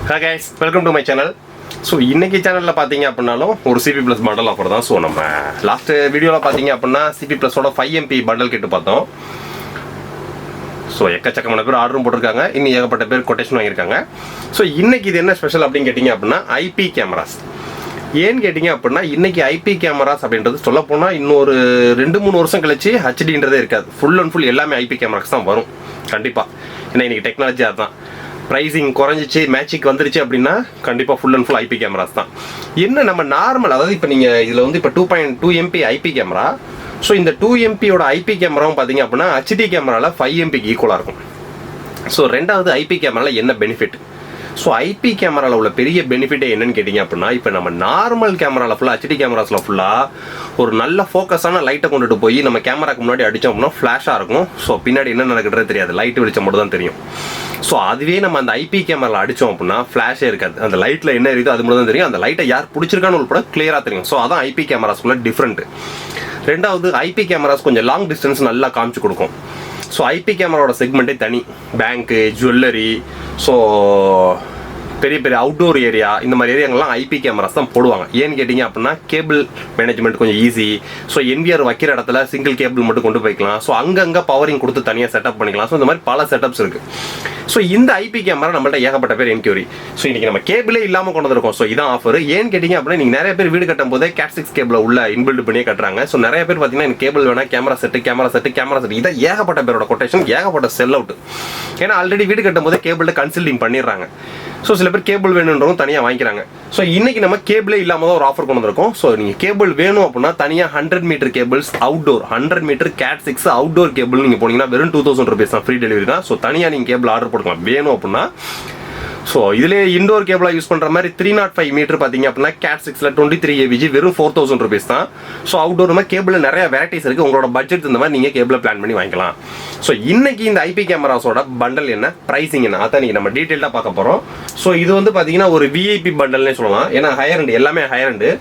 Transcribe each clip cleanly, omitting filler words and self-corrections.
Hi guys, welcome to my channel. So இன்னைக்கு சேனல்ல பாத்தீங்க அப்படினாலும் ஒரு CP Plus பண்டல் ஆஃபர் தான். ஸோ நம்ம லாஸ்ட் வீடியோவில் பார்த்தீங்க அப்படின்னா CP Plusoட 5MP பண்டல் கிட்ட பார்த்தோம். ஸோ எக்கச்சக்கமான பேர் ஆர்டரும் போட்டிருக்காங்க, இன்னும் ஏகப்பட்ட பேர் கொட்டேஷன் வாங்கியிருக்காங்க. ஸோ இன்னைக்கு இது என்ன ஸ்பெஷல் அப்படின்னு கேட்டிங்க அப்படின்னா IP கேமராஸ். ஏன்னு கேட்டிங்க அப்படின்னா இன்னைக்கு IP கேமராஸ் அப்படின்றது சொல்ல போனால் இன்னொரு 2-3 வருஷம் கழிச்சு HDன்றதே இருக்காது. ஃபுல் அண்ட் ஃபுல் எல்லாமே IP கேமராஸ் தான் வரும் கண்டிப்பாக. ஏன்னா இன்னைக்கு டெக்னாலஜி அதுதான். ப்ரைஸிங் குறைஞ்சிச்சு, மேட்சிக்கு வந்துருச்சு அப்படின்னா கண்டிப்பாக full and full IP cameras தான். என்ன நம்ம நார்மல், அதாவது இப்போ நீங்கள் இதில் வந்து இப்போ 2.2 MP IP கேமரா. ஸோ இந்த 2MP IP கேமராவும் பார்த்தீங்க அப்படின்னா HD கேமராவில் 5MPக்கு ஈக்குவலாக இருக்கும். ஸோ ரெண்டாவது IP கேமராவில் என்ன பெனிஃபிட்? ஸோ IP கேமராவில் உள்ள பெரிய பெனிஃபிட்டே என்னன்னு கேட்டிங்க அப்படின்னா, இப்போ நம்ம நார்மல் கேமராவில் ஃபுல்லாக HD கேமராஸில் ஃபுல்லாக ஒரு நல்ல ஃபோக்கஸான லைட்டை கொண்டுட்டு போய் நம்ம கேமராக்கு முன்னாடி அடித்தோம் அப்படின்னா ஃப்ளாஷாக இருக்கும். ஸோ பின்னாடி என்ன நடக்குறது தெரியாது, லைட்டு வெளிச்சம் மட்டும் தான் தெரியும். ஸோ அதுவே நம்ம அந்த IP கேமராவில் அடித்தோம் அப்படின்னா ஃப்ளாஷே இருக்காது, அந்த லைட்டில் என்ன இருக்குதோ அது மட்டும் தான் தெரியும். அந்த லைட்டை யார் பிடிச்சிருக்கான்னு உள்பட கிளியராக தெரியும். ஸோ அதான் IP கேமராஸ்குள்ள டிஃப்ரெண்ட்டு. ரெண்டாவது IP கேமராஸ் கொஞ்சம் லாங் டிஸ்டன்ஸ் நல்லா காமிச்சு கொடுக்கும். ஸோ IP கேமராவோட செக்மெண்ட்டே தனி. பேங்க்கு, ஜுவல்லரி, ஸோ பெரிய பெரிய அவுட்டோர் ஏரியா, இந்த மாதிரி ஏரியாங்கள்லாம் IP கேமராஸ் தான் போடுவாங்க. ஏன்னு கேட்டிங்க அப்படின்னா கேபிள் மேனேஜ்மெண்ட் கொஞ்சம் ஈஸி. ஸோ NVR வைக்கிற இடத்துல சிங்கிள் கேபிள் மட்டும் கொண்டு போய்க்கலாம். ஸோ அங்கங்கே பவரிங் கொடுத்து தனியாக செட்டப் பண்ணிக்கலாம். ஸோ இந்த மாதிரி பல செட்டப்ஸ் இருக்குது. ஸோ இந்த IP கேமரா நம்மள்ட்ட ஏகப்பட்ட பேர் என்கொயரி. ஸோ இன்றைக்கி நம்ம கேபிளே இல்லாமல் கொண்டு வந்திருக்கோம். ஸோ இதான் ஆஃபர். ஏன்னு கேட்டிங்க அப்படின்னா நீங்கள் நிறைய பேர் வீடு கட்டும் போதே Cat 6 கேபிளை உள்ள இன்பில்ட் பண்ணியே கட்டுறாங்க. ஸோ நிறைய பேர் பார்த்தீங்கன்னா எனக்கு கேபிள் வேணா, கேமரா செட்டு இதை ஏகப்பட்ட பேரோட கொட்டேஷன், ஏகப்பட்ட செல் அவுட். ஏன்னா ஆல்ரெடி வீடு கட்டும் போதே கேபிளில் கன்சல்டிங் பண்ணிடுறாங்க. ஸோ சில பேர் கேபிள் வேணுன்றவங்க தனியாக வாங்கிக்கிறாங்க. ஸோ இன்னைக்கு நம்ம கேபிளே இல்லாமல் தான் ஒரு ஆஃபர் கொண்டு வந்திருக்கோம். ஸோ நீங்கள் கேபிள் வேணும் அப்படின்னா தனியாக 100 meter cables outdoor, 100 meter Cat 6 outdoor cable நீங்கள் போனீங்கன்னா வெறும் 2000 rupees தான், ஃப்ரீ டெலிவரி தான். ஸோ தனியாக நீங்கள் கேபிள் ஆர்டர் போட்டுக்கலாம் வேணும் அப்படின்னா. ஸோ இதிலே இண்டோர் கேபிளாக யூஸ் பண்ணுற மாதிரி 305 மீட்டர் பார்த்தீங்க அப்படின்னா Cat 6ல 23 AVG வெறும் 4000 rupees தான். ஸோ அவுட்டோர் மாதிரி கேபிளில் நிறைய வெரைட்டிஸ் இருக்குது. உங்களோட பட்ஜெட் இந்த மாதிரி நீங்கள் கேபிளை பிளான் பண்ணி வாங்கிக்கலாம். ஸோ இன்னைக்கு இந்த IP கேமராஸோட பண்டல் என்ன, ப்ரைஸிங் என்ன, அதான் நீங்கள் நம்ம டீட்டெயிலாக பார்க்க போகிறோம். ஸோ இது வந்து பார்த்தீங்கன்னா ஒரு VIP பண்டல்னே சொல்லலாம். ஏன்னா ஹையர் அண்ட், எல்லாமே ஹையர் அண்டு.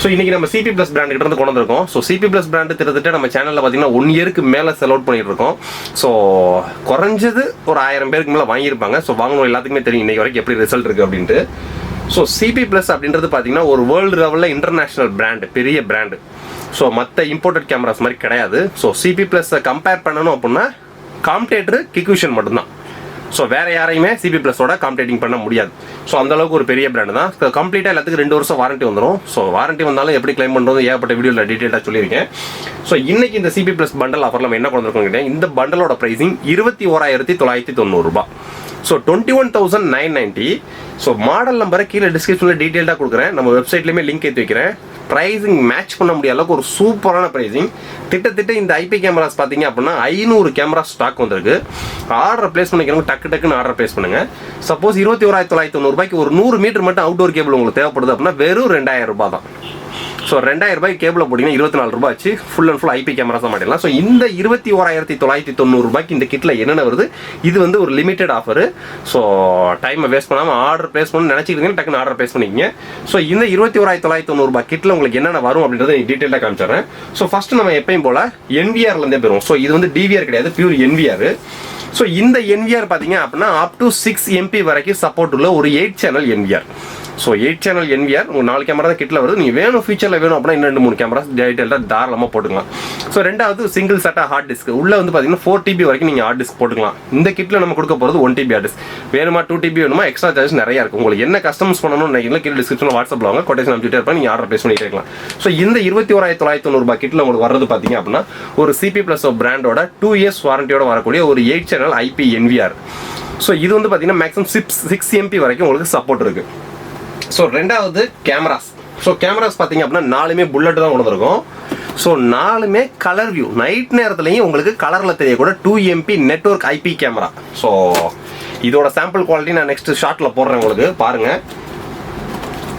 ஸோ இன்றைக்கி நம்ம CP Plus பிராண்ட் கிட்ட இருந்து கொண்டு வந்திருக்கோம். ஸோ CP Plus பிராண்டு கிட்டத்தட்ட நம்ம சேனலில் பார்த்தீங்கன்னா 1 இயருக்கு மேலே செல் அவுட் பண்ணிட்டு இருக்கோம். ஸோ குறைஞ்சது ஒரு 1000 பேருக்கு மேலே வாங்கியிருப்பாங்க. ஸோ வாங்கணும் எல்லாத்துக்குமே தெரியும் இன்னைக்கு வரைக்கும் எப்படி ரிசல்ட் இருக்குது அப்படின்ட்டு. ஸோ CP Plus அப்படின்றது பார்த்தீங்கன்னா ஒரு வேர்ல்டு லெவலில் இன்டர்நேஷ்னல் பிராண்டு, பெரிய பிராண்டு. ஸோ மற்ற இம்போர்ட்டட் கேமராஸ் மாதிரி கிடையாது. ஸோ CP Plus கம்பேர் பண்ணணும் அப்படின்னா காம்படேட்டர் கிக்விஷன் மட்டும்தான். ஸோ வேறு யாரையுமே CP Plusoட காம்படேட்டிங் பண்ண முடியாது. ஸோ அந்தளவுக்கு ஒரு பெரிய பிராண்டு தான். கம்ப்ளீட்டாக எல்லாத்துக்கும் 2 வருஷம் வாரண்ட்டி வந்துடும். ஸோ வாரண்ட்டி வந்தாலும் எப்படி கிளைம் பண்ணுறது ஏகப்பட்ட வீடியோவில் டீட்டெயிலாக சொல்லியிருக்கேன். ஸோ இன்னைக்கு இந்த CP Plus பண்டல் ஆஃபரில் நம்ம என்ன கொண்டு வந்திருக்கோம், இந்த பண்டலோட ப்ரைஸிங் 21,990 ரூபாய். ஸோ 21,990. ஸோ மாடல் நம்பரை கீழே டிஸ்கிரிப்ஷனில் டீட்டெயிலாக கொடுக்குறேன், நம்ம வெப்சைட்லேயுமே லிங்க் ஏற்றி வைக்கிறேன். ப்ரைஸிங் மேட்ச் பண்ண முடியாத அளவுக்கு ஒரு சூப்பரான ப்ரைஸிங். திட்டத்திட்ட இந்த IP கேமராஸ் பார்த்தீங்க அப்படின்னா 500 கேமரா ஸ்டாக் வந்திருக்கு. ஆர்டர் பிளேஸ் பண்ணிக்கிறவங்க டக்குன்னு ஆர்டர் பிளேஸ் பண்ணுங்க. சப்போஸ் 21,990 ரூபாய்க்கு ஒரு 100 மீட்டர் மட்டும் அவுட்டோர் கேபிள் உங்களுக்கு தேவைப்படுது அப்படின்னா வெறும் 2000 ரூபாய் தான். ஸோ 2000 ரூபாய்க்கு கேபிளை போட்டிங்கன்னா 24 ரூபாய் ஆச்சு. Full and full IP cameras தான் மாட்டிடலாம். ஸோ இந்த 21,990 ரூபாய்க்கு இந்த கிட்டில் என்னென்ன வருது, இது வந்து ஒரு லிமிடெட் ஆஃபர். ஸோ டைமை வேஸ்ட் பண்ணாமல் ஆர்டர் பிளேஸ் பண்ணி நினச்சிக்கிட்டீங்கன்னா டக்குன்னு ஆர்டர் பிளேஸ் பண்ணிக்கிங்க. ஸோ இந்த 21,990 ரூபாய் கிட்டில் உங்களுக்கு என்னென்ன வரும் அப்படின்றத டீட்டெயிலாக காமிச்சிடுறேன். ஸோ ஃபஸ்ட்டு நம்ம எப்பயும் போல் NVRலேருந்தே போயிடும். ஸோ இது வந்து DVR கிடையாது, பியூர் NVR. ஸோ இந்த NVR பார்த்தீங்க அப்படின்னா அப் டு 6 MP வரைக்கும் சப்போர்ட் உள்ள ஒரு 8 channel NVR. So 8 channel NVR உங்களுக்கு 4 கேமரா தான் கிட்டில் வருது. நீங்கள் வேணும் ஃபியூச்சரில் வேணும் அப்படின்னா இன்னும் 2-3 கேமராஸ் டீட்டெயிலாக தாராளமாக போட்டுக்கலாம். ஸோ ரெண்டாவது சிங்கிள் செட்டாக ஹார்ட் டிஸ்க் உள்ளே வந்து பார்த்தீங்கன்னா 4 TB வரைக்கும் நீங்கள் ஹார்ட் டிஸ்க் போட்டுக்கலாம். இந்த கிட்டில் நம்ம கொடுக்க போகிறது 1 TB ஹார்ட் டிஸ்க். வேணுமா 2 TB வேணுமா, எக்ஸ்ட்ரா சார்ஜஸ் நிறையா இருக்குது. உங்களுக்கு என்ன கஸ்டமைஸ் பண்ணணும்னு நினைக்கிறீங்களா கீழே டிஸ்கிரிப்ஷனில் வாட்ஸ்அப்பில் வாங்க, கொட்டேஷன் அனுப்பிச்சிட்டே இருப்பேன், நீங்கள் ஆர்டர் பிளேஸ் பண்ணிட்டே இருக்கலாம். ஸோ இந்த 21,990 ரூபாய் கிட்டில் உங்களுக்கு வர்றது பார்த்தீங்க அப்படின்னா ஒரு CP Plus பிராண்டோட 2 years வாரண்டியோட வரக்கூடிய ஒரு 8 சேனல் IP NVR. ஸோ இது வந்து பார்த்தீங்கன்னா மேக்ஸிமம் 6 MP வரைக்கும் உங்களுக்கு சப்போர்ட் இருக்குது. ஸோ ரெண்டாவது கேமராஸ். ஸோ கேமராஸ் பார்த்தீங்க அப்படின்னா 4மே புல்லட் தான் கொண்டு வந்திருக்கோம். ஸோ 4மே கலர் வியூ, நைட் நேரத்துலையும் உங்களுக்கு கலரில் தெரியக்கூட 2MP network IP camera. So இதோட சாம்பிள் குவாலிட்டி நான் நெக்ஸ்ட் ஷார்ட்டில் போடுறேன் உங்களுக்கு பாருங்கள்.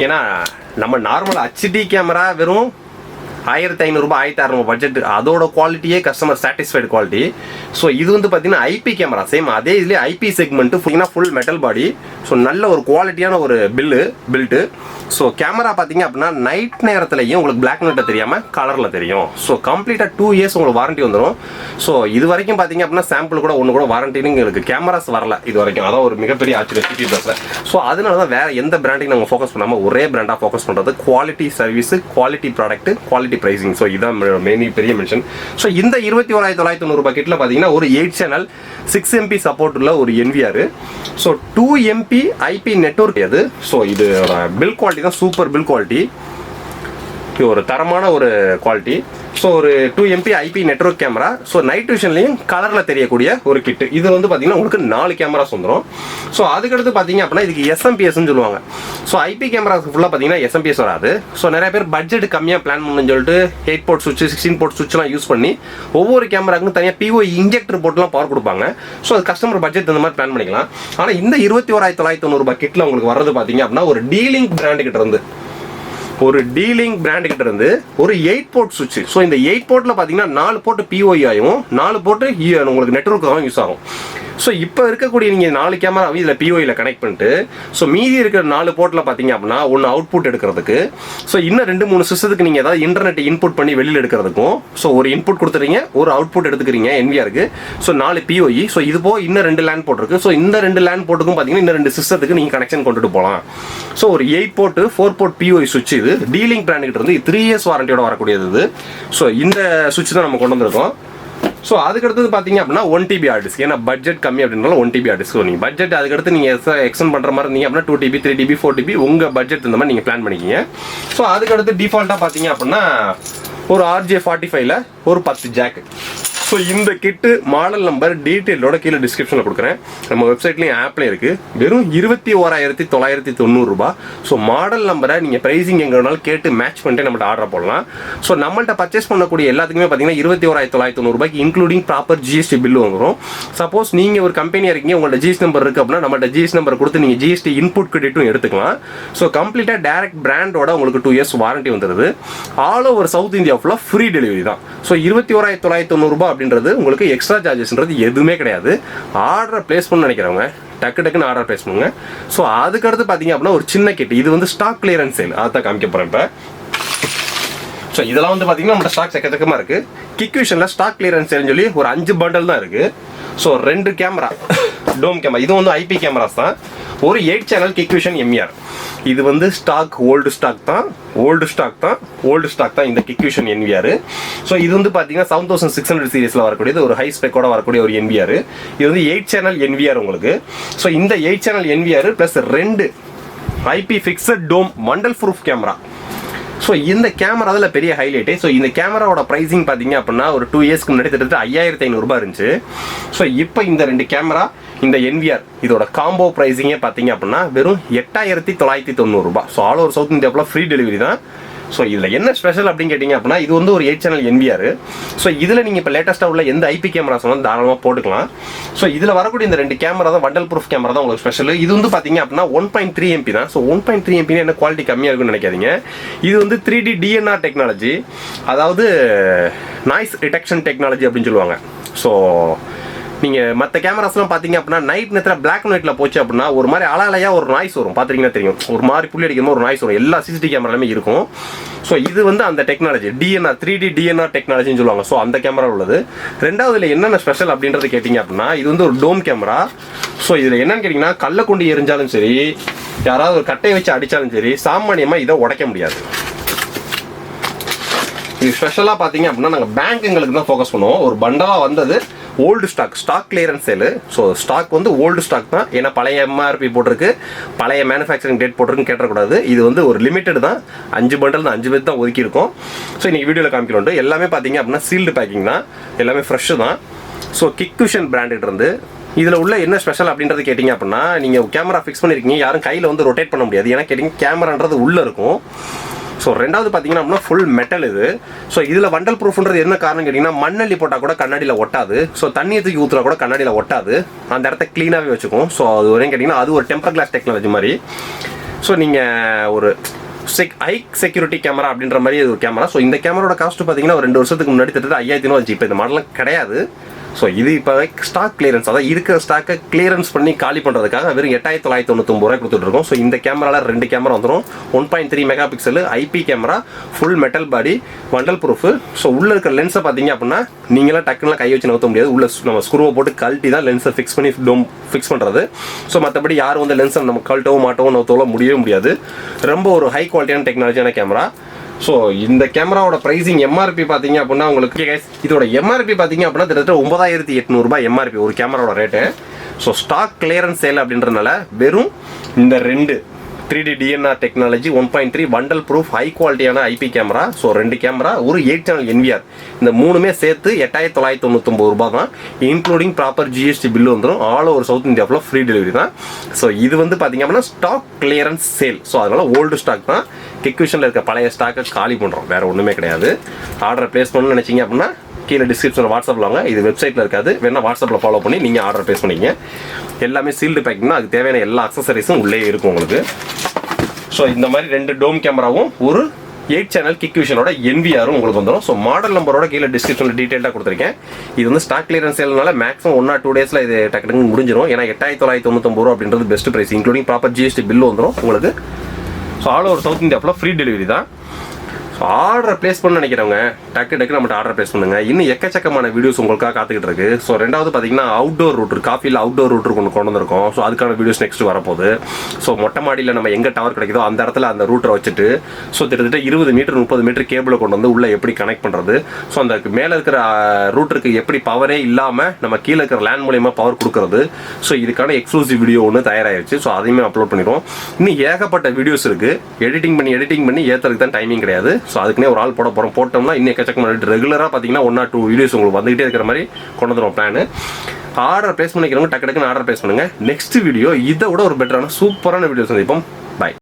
ஏன்னா நம்ம நார்மல் HD கேமரா வெறும் 1500 ரூபாய் 1600 பட்ஜெட், அதோட குவாலிட்டியே கஸ்டமர் சாட்டிஸ்ஃபைடு குவாலிட்டி. ஸோ இது வந்து பார்த்தீங்கன்னா IP கேமரா சேம் அதே இதுலேயே IP செக்மெண்ட்டு ஃபுல்லாக ஃபுல் மெட்டல் பாடி. ஸோ நல்ல ஒரு குவாலிட்டியான ஒரு பில்ட்டு. ஸோ கேமரா பார்த்தீங்க அப்படின்னா நைட் நேரத்துலையும் உங்களுக்கு பிளாக் அண்ட் ஒயிட் தெரியாமல் கலரில் தெரியும். ஸோ கம்ப்ளீட்டாக 2 இயர்ஸ் உங்களுக்கு வாரண்ட்டி வந்துடும். ஸோ இது வரைக்கும் பார்த்தீங்க அப்படின்னா சாம்பிள் கூட ஒன்று கூட வாரண்டின்னு எங்களுக்கு கேமராஸ் வரல இது வரைக்கும். அதான் ஒரு மிகப்பெரிய ஆச்சரியம் சிபி ப்ளஸில். ஸோ அதனால தான் வேறு எந்த பிராண்டையும் நாங்கள் ஃபோக்கஸ் பண்ணாமல் ஒரே பிராண்டாக ஃபோக்கஸ் பண்ணுறது. Quality service, quality product, quality pricing. So இதான் மெயின் பெரிய மென்ஷன். ஸோ இந்த 21,990 கிட்டில் பார்த்தீங்கன்னா ஒரு 8 சேனல் 6 MP சப்போர்ட் உள்ள ஒரு NVR. So 2 MP IP network அது. ஸோ இது பில் குவாலிட்டி தான், சூப்பர் பில் குவாலிட்டி, ஒரு தரமான ஒரு குவாலிட்டி. ஸோ ஒரு 2 MP IP network camera. So night விஷன்லையும் கலரில் தெரியக்கூடிய ஒரு கிட்டு. இது வந்து பார்த்தீங்கன்னா உங்களுக்கு 4 கேமராஸ் வந்துடும். ஸோ அதுக்கடுத்து பார்த்தீங்க அப்படின்னா இதுக்கு SMPSன்னு சொல்லுவாங்க. ஸோ IP கேமராஸ் ஃபுல்லாக பார்த்தீங்கன்னா SMPS வராது. ஸோ நிறைய பேர் பட்ஜெட் கம்மியாக பிளான் பண்ணணும்னு சொல்லிட்டு 8 போர்ட் சுவிட்ச், 16 போர்ட் சுவிட்ச்லாம் யூஸ் பண்ணி ஒவ்வொரு கேமராவுக்கும் தனியாக PO இன்ஜெக்டர் போட்டுலாம் பவர் கொடுப்பாங்க. ஸோ அது கஸ்டமர் பட்ஜெட் இந்த மாதிரி பிளான் பண்ணிக்கலாம். ஆனால் இந்த 21,990 கிட்டில் உங்களுக்கு வர்றது பார்த்தீங்க அப்படின்னா ஒரு DLINK பிராண்டு கிட்ட இருந்து ஒரு DLINK பிராண்ட் கிட்ட இருந்து ஒரு 8 போர்ட் சுவிட்ச். ஸோ இந்த 8 போர்ட்டில் பார்த்தீங்கன்னா 4 போர்ட் POE ஆகும், 4 போர்ட் உங்களுக்கு நெட்வொர்க்காகவும் யூஸ் ஆகும். ஸோ இப்போ இருக்கக்கூடிய நீங்கள் 4 கேமராவும் இதில் POEயில் கனெக்ட் பண்ணிட்டு ஸோ மீதி இருக்கிற 4 போர்ட்டில் பார்த்தீங்க அப்படின்னா ஒன்று அவுட்புட் எடுக்கிறதுக்கு, ஸோ இன்னும் 2-3 சிஸ்டத்துக்கு நீங்கள் ஏதாவது இன்டர்நெட் இன்புட் பண்ணி வெளியில் எடுக்கிறதுக்கும், ஸோ ஒரு இன்புட் கொடுத்துறீங்க, ஒரு அவுட்புட் எடுத்துக்கிறீங்க NVRக்கு. So 4 POE. ஸோ இது போக இன்னும் 2 லேண்ட் போர்ட் இருக்குது. ஸோ இந்த 2 லேண்ட் போர்ட்டுக்கும் பார்த்தீங்கன்னா இன்னும் 2 சிஸ்டத்துக்கு நீங்கள் கனெக்ஷன் கொண்டுட்டு போகலாம். ஸோ ஒரு 8 போர்ட் 4 போர்ட் POE சுவிட்ச். இது DLINK பிராண்ட் கிட்ட இருந்து 3 இயர்ஸ் வாரண்டியோட வரக்கூடியது இது. ஸோ இந்த சுவிட்ச் தான் நம்ம கொண்டு வந்திருக்கோம். ஸோ அதுக்கடுத்தது பார்த்தீங்க அப்படின்னா 1 TB ஹார்ட் டிஸ்க். ஏன்னா பட்ஜெட் கம்மி அப்படின்னாலும் 1 TB ஹார்ட் டிஸ்க். நீங்கள் பட்ஜெட் அதுக்கடுத்து நீங்கள் எக்ஸ்டெண்ட் பண்ணுற மாதிரி இருந்தீங்க அப்படின்னா 2 TB 3 TB 4 TB உங்கள் பட்ஜெட் இந்த மாதிரி நீங்கள் பிளான் பண்ணிக்கிங்க. ஸோ அதுக்கடுத்து டிஃபால்ட்டாக பார்த்தீங்க அப்படின்னா ஒரு RJ45ல் ஒரு 10 ஜாக்கு. ஸோ இந்த கிட்டு மாடல் நம்பர் டீட்டெயிலோட கீழே டிஸ்கிரிப்ஷனில் கொடுக்குறேன். நம்ம வெப்சைட்லேயும் ஆப்லேயும் இருக்குது. வெறும் 21,990 ரூபா. ஸோ மாடல் நம்பரை நீங்கள் ப்ரைஸிங் எங்கே வேணாலும் கேட்டு மேட்ச் பண்ணிட்டு நம்மள்ட்ட ஆர்டர் போடலாம். ஸோ நம்மள்ட்ட பர்ச்சேஸ் பண்ணக்கூடிய எல்லாத்துக்குமே பார்த்தீங்கன்னா 21,990 ரூபாய்க்கு இன்க்ளூடிங் ப்ராப்பர் GST பில்லு வந்துடும். சப்போஸ் நீங்கள் ஒரு கம்பெனியாக இருக்கீங்க, உங்கள்ட்ட GST நம்பர் இருக்குது அப்படின்னா நம்மள்ட்ட GST நம்பர் கொடுத்து நீங்கள் GST இன்புட் கிரெடிட்டும் எடுத்துக்கலாம். ஸோ கம்ப்ளீட்டாக டேரக்ட் பிராண்டோட உங்களுக்கு 2 இயர்ஸ் வாரண்டி வந்துடுது. ஆல் ஓவர் சவுத் இந்தியா ஃபுல்லாக ஃப்ரீ டெலிவரி தான். ஸோ 21,990 ரூபா அப்படின்றது உங்களுக்கு எக்ஸ்ட்ரா சார்ஜஸ்ன்றது எதுவுமே கிடையாது. ஆர்டரை பிளேஸ் பண்ண நினைக்கிறவங்க டக்குன்னு ஆர்டர் பிளேஸ் பண்ணுங்க. ஸோ அதுக்கடுத்து பார்த்தீங்க அப்படின்னா ஒரு சின்ன கிட். இது வந்து ஸ்டாக் கிளியரன்ஸ் சேல். அதான் காமிக்க போகிறேன் இப்போ. ஸோ இதெல்லாம் வந்து பார்த்தீங்கன்னா நம்ம ஸ்டாக் எக்கச்சக்கமாக இருக்குது. கிக்விஷனில் ஸ்டாக் கிளியரன்ஸ் சேல்னு சொல்லி ஒரு 5 பண்டல் தான் இருக்குது. ஸோ 2 கேமரா டோம் கேமரா. இது வந்து IP கேமராஸ் தான். ஒரு 8 சேனல் கிக்விஷன் MR. இது வந்து ஸ்டாக் ஓல்டு ஸ்டாக் தான் இந்த கிக்விஷன் NVR. ஸோ இது வந்து பார்த்தீங்கன்னா 7600 சீரிஸில் வரக்கூடியது, ஒரு ஹை ஸ்பெக்கோட வரக்கூடிய ஒரு NVR. இது வந்து 8 சேனல் NVR உங்களுக்கு. ஸோ இந்த 8 channel NVR plus 2 IP fixed dome vandal proof camera. So இந்த கேமரா அதில் பெரிய ஹைலைட்டு. ஸோ இந்த கேமராவோட ப்ரைஸிங் பார்த்தீங்க அப்படின்னா ஒரு 2 இயர்ஸ்க்கு முன்னாடி கிட்டத்தட்ட 5,500 ரூபாய் இருந்துச்சு. ஸோ இப்போ இந்த 2 கேமரா இந்த NVR இதோட காம்போ ப்ரைஸிங்கே பார்த்தீங்க அப்படின்னா வெறும் 8,990 ரூபாய். ஸோ ஆல் ஓவர் சவுத் இந்தியாவில் ஃப்ரீ டெலிவரி தான். ஸோ இதில் என்ன ஸ்பெஷல் அப்படின்னு கேட்டிங்க அப்படின்னா இது வந்து ஒரு 8 சேனல் NVR. ஸோ இதில் நீங்கள் இப்போ லேட்டஸ்ட்டாக உள்ள எந்த IP கேமராஸ் வந்து தாராளமாக போட்டுக்கலாம். ஸோ இதில் வரக்கூடிய இந்த 2 கேமரா தான் வண்டல் ப்ரூஃப் கேமரா தான் உங்களுக்கு ஸ்பெஷல். இது வந்து பார்த்தீங்க அப்படின்னா 1.3 MP தான். ஸோ 1.3 MP என்ன குவாலிட்டி கம்மியாக இருக்குன்னு நினைக்காதீங்க. இது வந்து 3D DNR டெக்னாலஜி, அதாவது நாய்ஸ் டிடெக்ஷன் டெக்னாலஜி அப்படின்னு சொல்லுவாங்க. ஸோ நீங்கள் மற்ற கேமராஸ்லாம் பார்த்தீங்க அப்படின்னா நைட் நேரத்தில் பிளாக் அண்ட் ஒயிட்டில் போச்சு அப்படின்னா ஒரு மாதிரி அலையாக ஒரு நாய்ஸ் வரும். பார்த்துருக்கீங்கன்னா தெரியும், ஒரு மாதிரி புள்ளி அடிக்கும்போது ஒரு நாய்ஸ் வரும். எல்லா CCTV கேமராலுமே இருக்கும். ஸோ இது வந்து அந்த டெக்னாலஜி DNR 3D DNR டெக்னாலஜின்னு சொல்லுவாங்க. ஸோ அந்த கேமரா உள்ளது. ரெண்டாவது இதில் என்னென்ன ஸ்பெஷல் அப்படின்றத கேட்டிங்க அப்படின்னா இது வந்து ஒரு டோம் கேமரா. ஸோ இதில் என்னன்னு கேட்டிங்கன்னா கல்லை கொண்டு எரிஞ்சாலும் சரி, யாராவது ஒரு கட்டையை வச்சு அடித்தாலும் சரி, சாமானியமாக இதை உடைக்க முடியாது. இது ஸ்பெஷலாக பார்த்தீங்க அப்படின்னா நாங்கள் பேங்க்குங்களுக்கு தான் ஃபோக்கஸ் பண்ணுவோம். ஒரு பண்டலாக வந்தது old stock clearance sale. So stock வந்து ஓல்டு ஸ்டாக் தான். ஏன்னா பழைய MRP போட்டிருக்கு, பழைய மேனுஃபேக்சரிங் டேட் போட்டிருக்குன்னு கேட்டக்கூடாது. இது வந்து ஒரு லிமிட்டட் தான். 5 பண்டல் தான், 5 பேர் தான் ஒதுக்கியிருக்கோம். ஸோ இன்றைக்கி வீடியோவில் காமிக்கிறோம். எல்லாமே பார்த்தீங்க அப்படின்னா சீல்டு பேக்கிங் தான், எல்லாமே ஃப்ரெஷ்ஷு தான். ஸோ கிக்விஷன் பிராண்டட் இருந்து இதில் உள்ள என்ன ஸ்பெஷல் அப்படின்றது கேட்டிங்க அப்படின்னா நீங்கள் கேமரா ஃபிக்ஸ் பண்ணியிருக்கீங்க, யாரும் கையில் வந்து ரொட்டேட் பண்ண முடியாது. ஏன்னா கேட்டிங்க கேமரான்றது உள்ளே இருக்கும். ஸோ ரெண்டாவது பார்த்தீங்கன்னா அப்படின்னா ஃபுல் மெட்டல் இது. ஸோ இதில் வண்டல் ப்ரூஃப்ன்றது என்ன காரணம் கேட்டிங்கன்னா மண்ணள்ளி போட்டால் கூட கண்ணாடியில் ஒட்டாது. ஸோ தண்ணி தூக்கி ஊற்றுனா கூட கண்ணாடியில் ஒட்டாது, அந்த இடத்த க்ளீனாகவே வச்சுக்கும். ஸோ அது வரையும் கேட்டிங்கன்னா அது ஒரு டெம்பர் கிளாஸ் டெக்னாலஜி மாதிரி. ஸோ நீங்கள் ஒரு ஹை செக்யூரிட்டி கேமரா அப்படின்ற மாதிரி ஒரு கேமரா. ஸோ இந்த கேமராவோட காஸ்ட் பார்த்தீங்கன்னா ஒரு 2 வருஷத்துக்கு முன்னாடி கிட்டத்தட்ட 5,000 ரூபா வந்துச்சு. இப்போ இந்த மாடலாம் கிடையாது. ஸோ இது இப்போ ஸ்டாக் கிளியரன்ஸ், அதாவது இருக்கிற ஸ்டாக்கை கிளியரன்ஸ் பண்ணி காலி பண்ணுறதுக்காக வெறும் 8999 ரூபாய் கொடுத்துட்ருக்கோம். ஸோ இந்த கேமராவில் 2 கேமரா வந்துடும். 1.3 mega pixel IP camera, full metal body, வண்டல் ப்ரூஃப். ஸோ உள்ளே இருக்கிற லென்ஸை பார்த்தீங்க அப்படின்னா நீங்களாம் டக்குன்னு கை வச்சு நகர்த்த முடியாது. உள்ள நம்ம ஸ்க்ரூவை போட்டு கழட்டி தான் லென்ஸை ஃபிக்ஸ் பண்ணி ஃபிக்ஸ் பண்ணுறது. ஸோ மற்றபடி யாரும் வந்து லென்ஸை நம்ம கழட்டவும் மாட்டவும் நகர்த்தவோ முடியவே முடியாது. ரொம்ப ஒரு ஹை குவாலிட்டியான டெக்னாலஜியான கேமரா. ஸோ இந்த கேமராவோட ப்ரைஸிங் எம்ஆர்பி பார்த்தீங்க அப்படின்னா உங்களுக்கு இதோட எம்ஆர்பி பார்த்தீங்க அப்படின்னா கிட்டத்தட்ட 9800 ரூபாய் எம்ஆர்பி ஒரு கேமராவோட rate. So stock clearance sale அப்படின்றதுனால வெறும் இந்த 2 3D DNR technology 1.3 vandal proof high குவாலிட்டியான ஐபி கேமரா, ஸோ 2 கேமரா, ஒரு 8 சேனல் NVR, இந்த 3மே சேர்த்து 8999 ரூபாய் தான். இன்க்ளூடிங் ப்ராப்பர் GST பில்லு வந்துடும். ஆல் ஓவர் சவுத் இந்தியா ஃபுல்லாக ஃப்ரீ டெலிவரி தான். ஸோ இது வந்து பார்த்தீங்க அப்படின்னா ஸ்டாக் கிளியரன்ஸ் சேல். ஸோ அதனால ஓல்டு ஸ்டாக் தான், டெக்விஷனில் இருக்க பழைய ஸ்டாக்கை காலி பண்ணுறோம், வேறு ஒன்றுமே கிடையாது. ஆர்டர் ப்ளேஸ் பண்ணணும்னு நினச்சிங்க அப்படின்னா கீழே டிஸ்கிரிப்ஷனில் வாட்ஸ்அப்பில் வாங்க. இது வெப்சைட்டில் இருக்காது, வேணால் வாட்ஸ்அப்பில் ஃபாலோ பண்ணி நீங்கள் ஆர்டர் ப்ளேஸ் பண்ணிங்க. எல்லாமே சீல்டு பேக்கிங்னா அதுக்கு தேவையான எல்லா அக்சசரிஸும் உள்ளே இருக்கும் உங்களுக்கு. ஸோ இந்த மாதிரி 2 டோம் கேமராவும் ஒரு 8 சேனல் கிக்விஷனோட NVRும் உங்களுக்கு வந்துடும். ஸோ மாடல் நம்பரோட கீழே டிஸ்கிரிப்ஷனில் டீட்டெயிலாக கொடுத்துருக்கேன். இது வந்து ஸ்டாக் கிளியரன்ஸ் சேல்னால மேக்ஸிமம் 1 or 2 டேஸில் இது டக்குனு முடிஞ்சிடும். ஏன்னா 8999 ரூபா அப்படின்றது best price, including proper GST bill வந்துடும் உங்களுக்கு. So all over South India ஃபுல்லாக ஃப்ரீ டெலிவரி தான். ஸோ ஆர்டர் ப்ளேஸ் பண்ண நினைக்கிறவங்க டக்கு நம்மகிட்ட ஆர்டர் ப்ளேஸ் பண்ணுங்க. இன்னும் எக்கச்சக்கமான வீடியோஸ் உங்களுக்காக காத்துக்கிட்டு இருக்கு. ஸோ ரெண்டாவது பார்த்தீங்கன்னா அவுட்டோர் ரூட்டர், காஃபியில் அவுட்டோர் ரூட்டர் கொண்டு வந்திருக்கோம். ஸோ அதுக்கான வீடியோஸ் நெக்ஸ்ட் வரப்போகுது. ஸோ மொட்டை மாடியில் நம்ம எங்கே டவர் கிடைக்குதோ அந்த இடத்துல அந்த ரூட்டரை வச்சுட்டு ஸோ கிட்டத்தட்ட 20 மீட்டர் 30 மீட்டர் கேபிளை கொண்டு வந்து உள்ளே எப்படி கனெக்ட் பண்ணுறது, ஸோ அந்த மேலே இருக்கிற ரூட்டருக்கு எப்படி பவரே இல்லாமல் நம்ம கீழே இருக்கிற லேண்ட் மூலியமாக பவர் கொடுக்குறது. ஸோ இதுக்கான எக்ஸ்க்ளூசிவ் வீடியோ ஒன்று தயாராகிடுச்சு. ஸோ அதையுமே அப்லோட் பண்ணிடுவோம். இன்னும் ஏகப்பட்ட வீடியோஸ் இருக்குது. எடிட்டிங் பண்ணி ஏற்றுறதுக்கு தான் டைமிங் கிடையாது. ஸோ அதுக்குன்னே ஒரு ஆள் போட்டோம்னா இன்னும் எக்கச்சக்கமாக ரெகுலராக பார்த்தீங்கன்னா 1 or 2 வீடியோஸ் உங்களுக்கு வந்துகிட்டே இருக்கிற மாதிரி கொண்டு வந்துடும் பிளான். ஆர்டர் ப்ளேஸ் பண்ணிக்கிறவங்க டக்குன்னு ஆர்டர் ப்ளேஸ் பண்ணுங்க. நெக்ஸ்ட் வீடியோ இதை விட ஒரு பெட்டரான சூப்பரான வீடியோஸ் சந்திப்போம். பாய்.